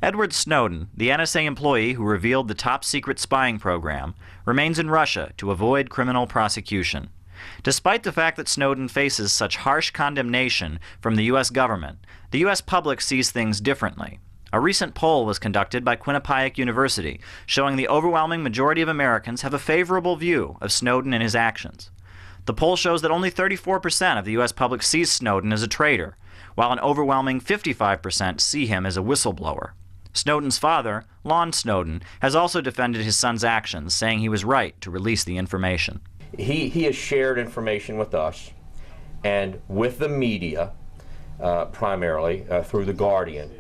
Edward Snowden, the NSA employee who revealed the top-secret spying program, remains in Russia to avoid criminal prosecution. Despite the fact that Snowden faces such harsh condemnation from the U.S. government, the U.S. public sees things differently. A recent poll was conducted by Quinnipiac University, showing the overwhelming majority of Americans have a favorable view of Snowden and his actions. The poll shows that only 34% of the U.S. public sees Snowden as a traitor, while an overwhelming 55% see him as a whistleblower. Snowden's father, Lon Snowden, has also defended his son's actions, saying he was right to release the information. He has shared information with us and with the media, primarily through The Guardian.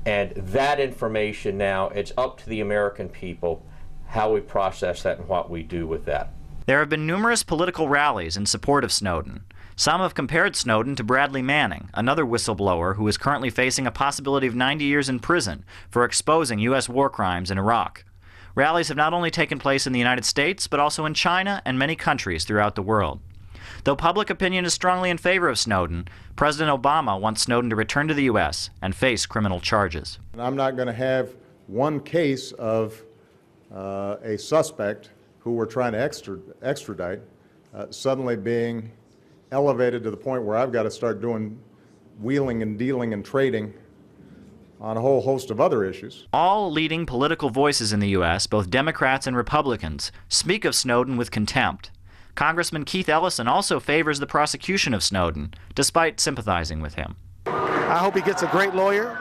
And that information now, it's up to the American people how we process that and what we do with that. There have been numerous political rallies in support of Snowden. Some have compared Snowden to Bradley Manning, another whistleblower who is currently facing a possibility of 90 years in prison for exposing U.S. war crimes in Iraq. Rallies have not only taken place in the United States, but also in China and many countries throughout the world. Though public opinion is strongly in favor of Snowden, President Obama wants Snowden to return to the U.S. and face criminal charges. And I'm not going to have one case of a suspect who we're trying to extradite suddenly being elevated to the point where I've got to start doing wheeling and dealing and trading on a whole host of other issues. All leading political voices in the U.S., both Democrats and Republicans, speak of Snowden with contempt. Congressman Keith Ellison also favors the prosecution of Snowden, despite sympathizing with him. I hope he gets a great lawyer.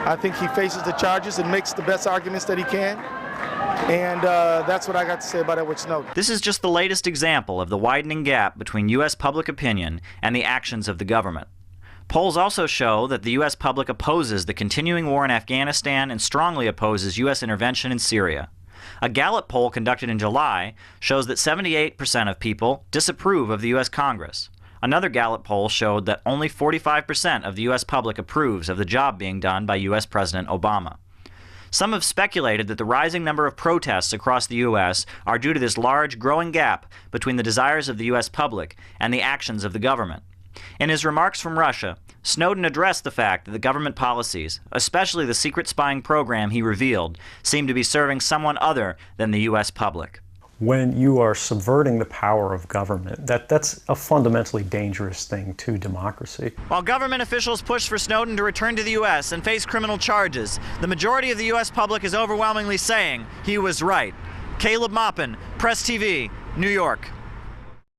I think he faces the charges and makes the best arguments that he can. And that's what I got to say about Edward Snowden. This is just the latest example of the widening gap between U.S. public opinion and the actions of the government. Polls also show that the U.S. public opposes the continuing war in Afghanistan and strongly opposes U.S. intervention in Syria. A Gallup poll conducted in July shows that 78% of people disapprove of the U.S. Congress. Another Gallup poll showed that only 45% of the U.S. public approves of the job being done by U.S. President Obama. Some have speculated that the rising number of protests across the U.S. are due to this large, growing gap between the desires of the U.S. public and the actions of the government. In his remarks from Russia, Snowden addressed the fact that the government policies, especially the secret spying program he revealed, seem to be serving someone other than the U.S. public. When you are subverting the power of government, that's a fundamentally dangerous thing to democracy. While government officials push for Snowden to return to the U.S. and face criminal charges, the majority of the U.S. public is overwhelmingly saying he was right. Caleb Maupin, Press TV, New York.